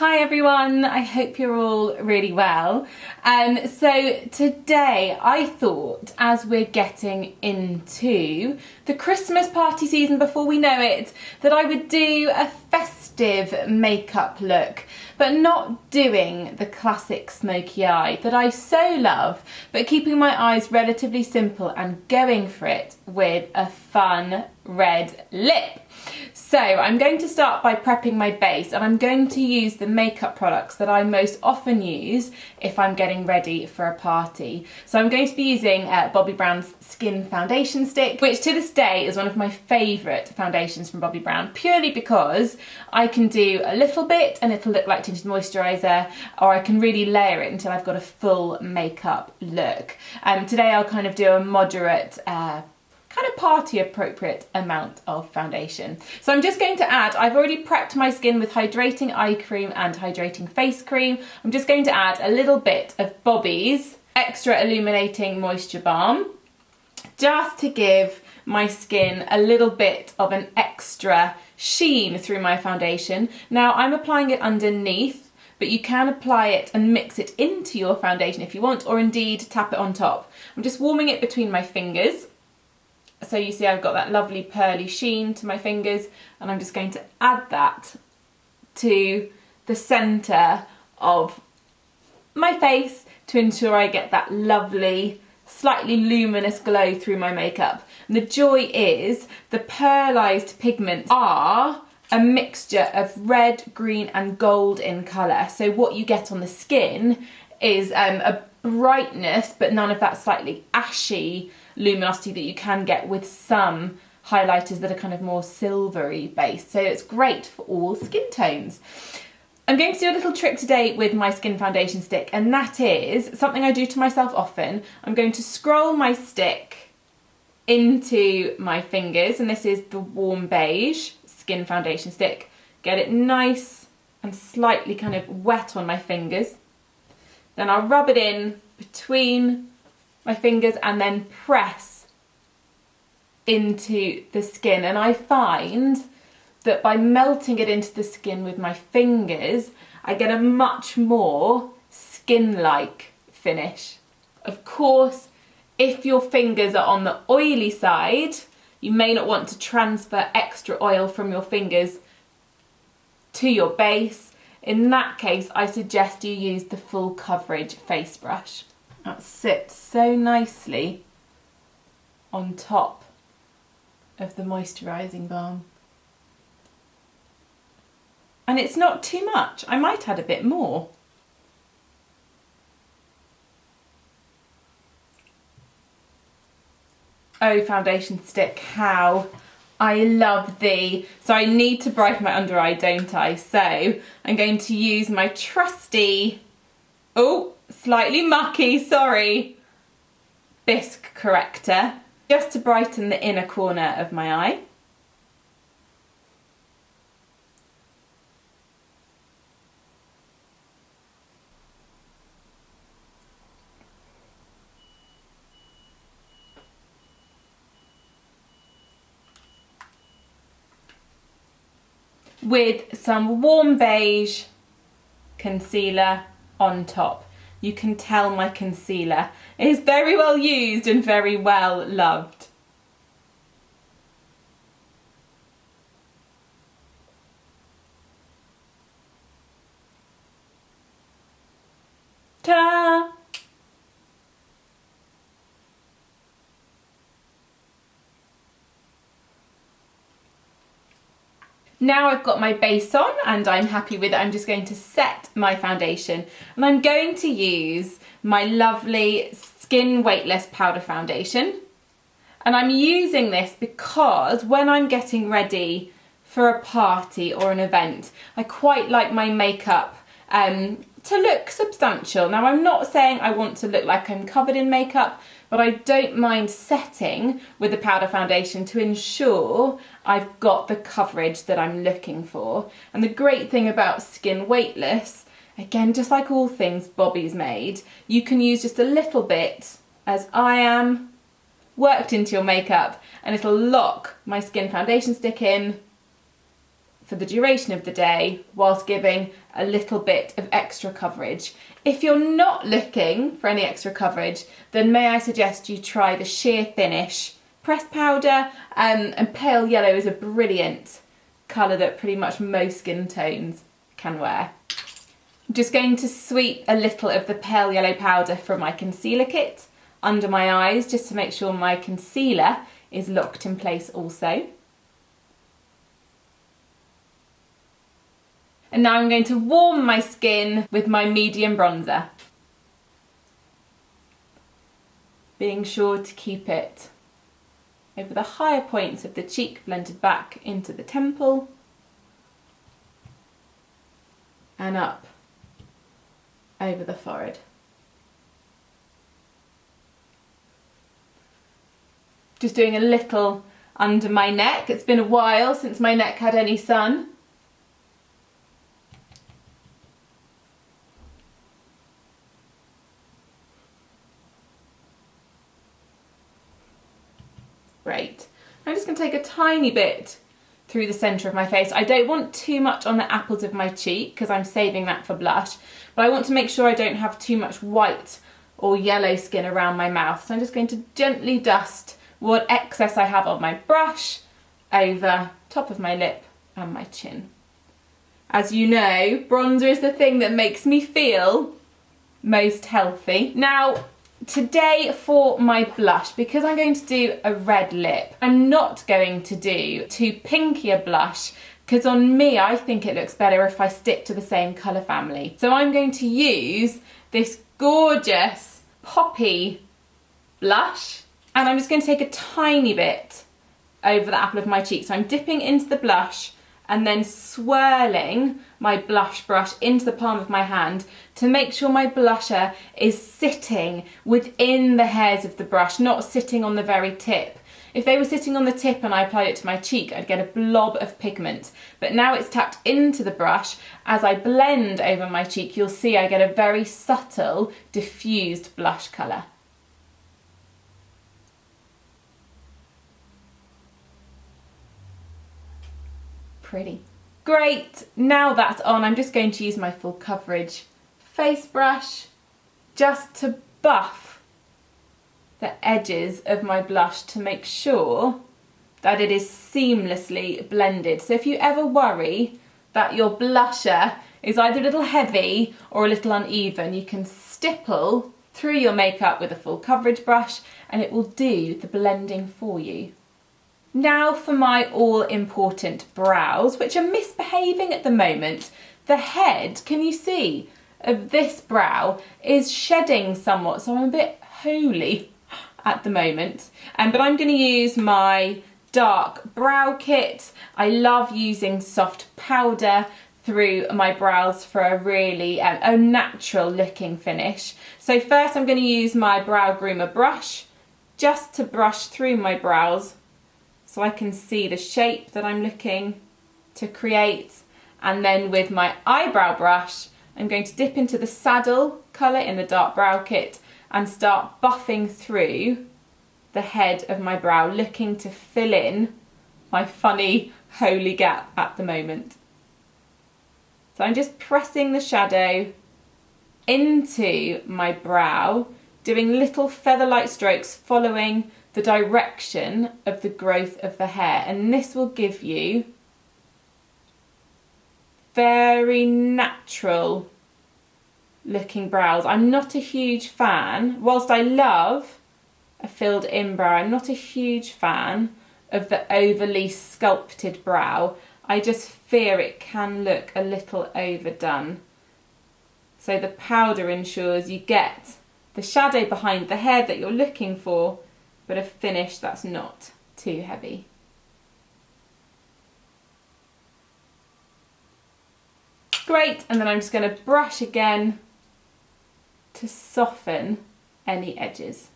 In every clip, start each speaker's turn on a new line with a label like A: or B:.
A: Hi everyone, I hope you're all really well. So today I thought, as we're getting into the Christmas party season before we know it, that I would do a festive makeup look, but not doing the classic smoky eye that I so love, but keeping my eyes relatively simple and going for it with a fun red lip. So I'm going to start by prepping my base, and I'm going to use the makeup products that I most often use if I'm getting ready for a party. So I'm going to be using Bobbi Brown's Skin Foundation Stick, which to this day is one of my favourite foundations from Bobbi Brown, purely because I can do a little bit and it'll look like tinted moisturiser, or I can really layer it until I've got a full makeup look. Today I'll kind of do a moderate kind of party appropriate amount of foundation. So I'm just going to add, I've already prepped my skin with hydrating eye cream and hydrating face cream. I'm just going to add a little bit of Bobbi's Extra Illuminating Moisture Balm, just to give my skin a little bit of an extra sheen through my foundation. Now I'm applying it underneath, but you can apply it and mix it into your foundation if you want, or indeed tap it on top. I'm just warming it between my fingers. So you see I've got that lovely pearly sheen to my fingers, and I'm just going to add that to the centre of my face to ensure I get that lovely, slightly luminous glow through my makeup. And the joy is the pearlised pigments are a mixture of red, green and gold in colour. So what you get on the skin is a brightness, but none of that slightly ashy luminosity that you can get with some highlighters that are kind of more silvery based. So it's great for all skin tones. I'm going to do a little trick today with my skin foundation stick, and that is something I do to myself often. I'm going to scroll my stick into my fingers, and this is the warm beige skin foundation stick. Get it nice and slightly kind of wet on my fingers. Then I'll rub it in between my fingers and then press into the skin. And I find that by melting it into the skin with my fingers, I get a much more skin-like finish. Of course, if your fingers are on the oily side, you may not want to transfer extra oil from your fingers to your base. In that case, I suggest you use the full coverage face brush. That sits so nicely on top of the moisturising balm. And it's not too much. I might add a bit more. Oh, foundation stick, how I love thee. So I need to brighten my under eye, don't I? So I'm going to use my trusty, slightly mucky, sorry, bisque corrector, just to brighten the inner corner of my eye. With some warm beige concealer on top. You can tell my concealer is very well used and very well loved. Ta-da! Now I've got my base on and I'm happy with it, I'm just going to set my foundation, and I'm going to use my lovely Skin Weightless Powder Foundation. And I'm using this because when I'm getting ready for a party or an event, I quite like my makeup to look substantial. Now I'm not saying I want to look like I'm covered in makeup, but I don't mind setting with the powder foundation to ensure I've got the coverage that I'm looking for. And the great thing about Skin Weightless, again, just like all things Bobbi's made, you can use just a little bit, as I am, worked into your makeup, and it'll lock my skin foundation stick in for the duration of the day whilst giving a little bit of extra coverage. If you're not looking for any extra coverage, then may I suggest you try the sheer finish pressed powder, and pale yellow is a brilliant colour that pretty much most skin tones can wear. I'm just going to sweep a little of the pale yellow powder from my concealer kit under my eyes just to make sure my concealer is locked in place also. And now I'm going to warm my skin with my medium bronzer, being sure to keep it over the higher points of the cheek, blended back into the temple and up over the forehead. Just doing a little under my neck. It's been a while since my neck had any sun. Great. I'm just going to take a tiny bit through the centre of my face. I don't want too much on the apples of my cheek because I'm saving that for blush, but I want to make sure I don't have too much white or yellow skin around my mouth. So I'm just going to gently dust what excess I have on my brush over top of my lip and my chin. As you know, bronzer is the thing that makes me feel most healthy. Now, today for my blush, because I'm going to do a red lip, I'm not going to do too pinky a blush because on me I think it looks better if I stick to the same colour family. So I'm going to use this gorgeous poppy blush and I'm just going to take a tiny bit over the apple of my cheek. So I'm dipping into the blush and then swirling my blush brush into the palm of my hand to make sure my blusher is sitting within the hairs of the brush, not sitting on the very tip. If they were sitting on the tip and I applied it to my cheek, I'd get a blob of pigment. But now it's tapped into the brush. As I blend over my cheek, you'll see I get a very subtle, diffused blush colour. Pretty. Great, now that's on, I'm just going to use my full coverage face brush just to buff the edges of my blush to make sure that it is seamlessly blended. So if you ever worry that your blusher is either a little heavy or a little uneven, you can stipple through your makeup with a full coverage brush and it will do the blending for you. Now for my all-important brows, which are misbehaving at the moment. The head, can you see, of this brow is shedding somewhat, so I'm a bit holy at the moment. But I'm going to use my dark brow kit. I love using soft powder through my brows for a really a natural looking finish. So first I'm going to use my brow groomer brush just to brush through my brows so I can see the shape that I'm looking to create. And then with my eyebrow brush, I'm going to dip into the saddle colour in the dark brow kit and start buffing through the head of my brow, looking to fill in my funny holy gap at the moment. So I'm just pressing the shadow into my brow, doing little feather-like strokes following the direction of the growth of the hair, and this will give you very natural looking brows. I'm not a huge fan, whilst I love a filled in brow, I'm not a huge fan of the overly sculpted brow. I just fear it can look a little overdone. So the powder ensures you get the shadow behind the hair that you're looking for, but a finish that's not too heavy. Great, and then I'm just going to brush again to soften any edges.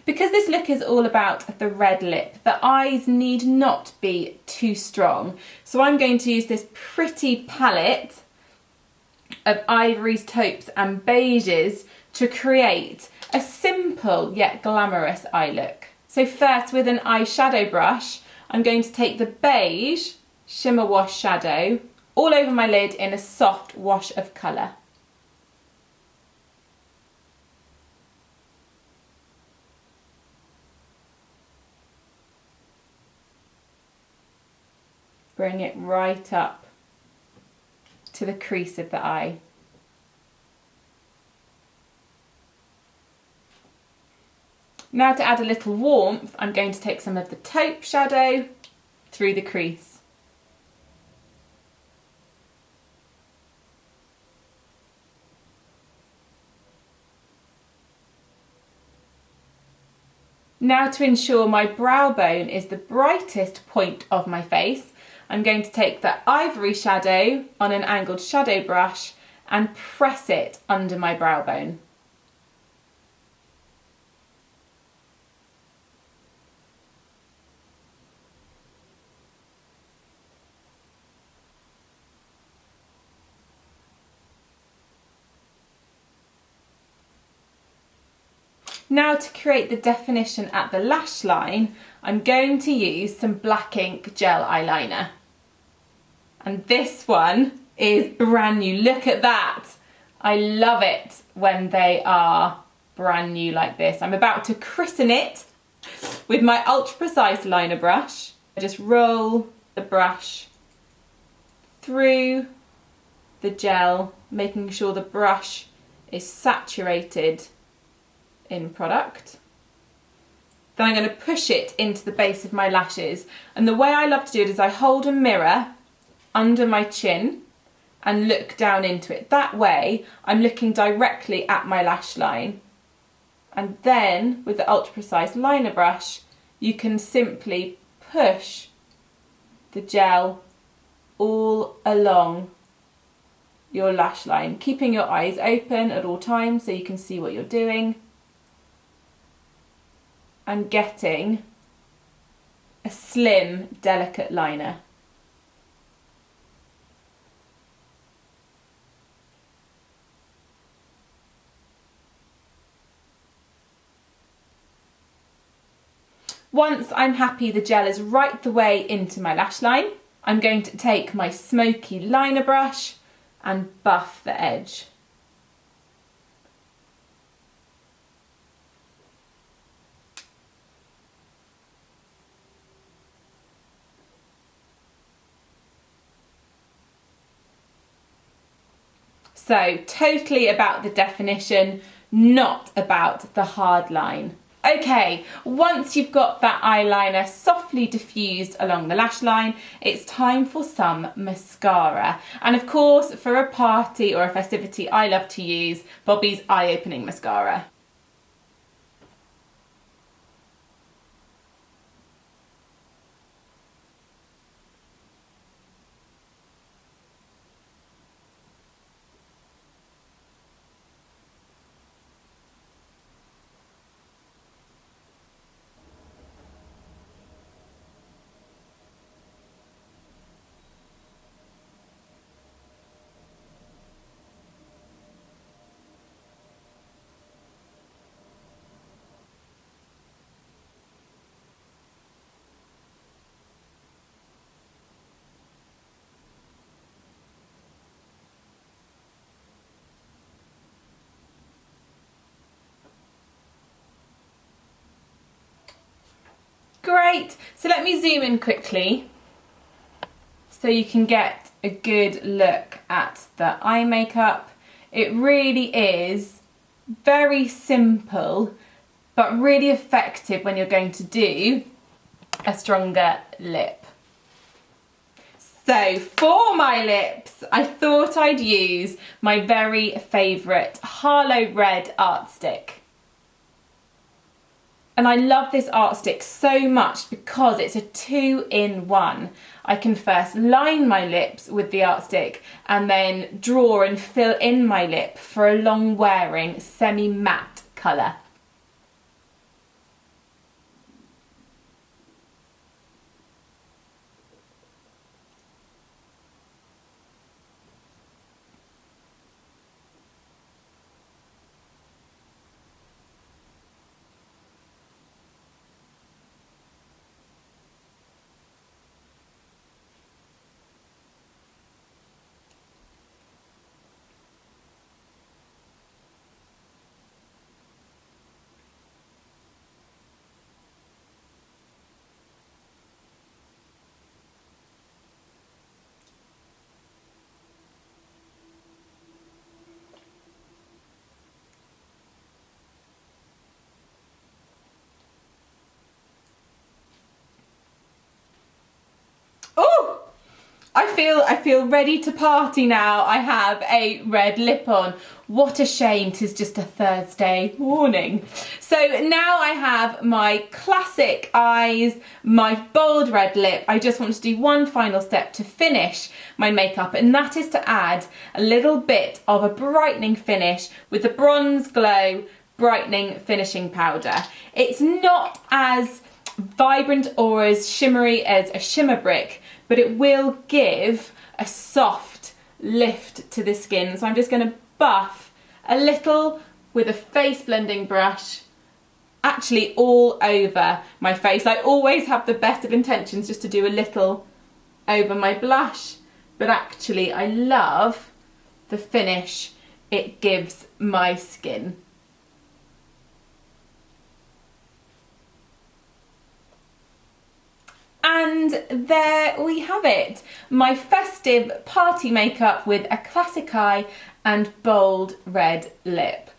A: Because this look is all about the red lip, the eyes need not be too strong. So I'm going to use this pretty palette of ivories, taupes and beiges to create a simple yet glamorous eye look. So first, with an eyeshadow brush, I'm going to take the beige Shimmer Wash shadow all over my lid in a soft wash of colour. Bring it right up to the crease of the eye. Now to add a little warmth, I'm going to take some of the taupe shadow through the crease. Now to ensure my brow bone is the brightest point of my face, I'm going to take the ivory shadow on an angled shadow brush and press it under my brow bone. Now to create the definition at the lash line, I'm going to use some black ink gel eyeliner. And this one is brand new. Look at that. I love it when they are brand new like this. I'm about to christen it with my ultra precise liner brush. I just roll the brush through the gel, making sure the brush is saturated in product. Then I'm going to push it into the base of my lashes, and the way I love to do it is I hold a mirror under my chin and look down into it. That way I'm looking directly at my lash line, and then with the ultra precise liner brush you can simply push the gel all along your lash line, keeping your eyes open at all times so you can see what you're doing, and getting a slim, delicate liner. Once I'm happy the gel is right the way into my lash line, I'm going to take my smoky liner brush and buff the edge. So totally about the definition, not about the hard line. Okay, once you've got that eyeliner softly diffused along the lash line, it's time for some mascara. And of course, for a party or a festivity, I love to use Bobbi's eye-opening mascara. Great, so let me zoom in quickly so you can get a good look at the eye makeup. It really is very simple but really effective when you're going to do a stronger lip. So for my lips, I thought I'd use my very favourite Harlow Red Art Stick. And I love this art stick so much because it's a 2-in-1. I can first line my lips with the art stick and then draw and fill in my lip for a long wearing semi-matte colour. feel ready to party now. I have a red lip on. What a shame, 'tis just a Thursday morning. So now I have my classic eyes, my bold red lip. I just want to do one final step to finish my makeup, and that is to add a little bit of a brightening finish with the Bronze Glow brightening finishing powder. It's not as vibrant or as shimmery as a shimmer brick, but it will give a soft lift to the skin. So I'm just going to buff a little with a face blending brush, actually all over my face. I always have the best of intentions just to do a little over my blush, but actually I love the finish it gives my skin. And there we have it, my festive party makeup with a classic eye and bold red lip.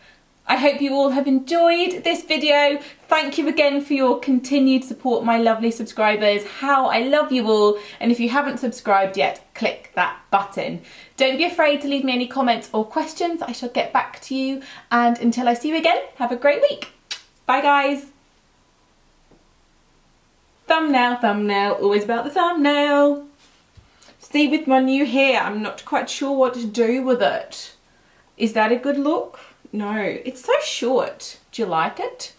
A: I hope you all have enjoyed this video. Thank you again for your continued support, my lovely subscribers. How I love you all. And if you haven't subscribed yet, click that button. Don't be afraid to leave me any comments or questions. I shall get back to you. And until I see you again, have a great week. Bye guys. Thumbnail, thumbnail, always about the thumbnail. See, with my new hair, I'm not quite sure what to do with it. Is that a good look? No, it's so short. Do you like it?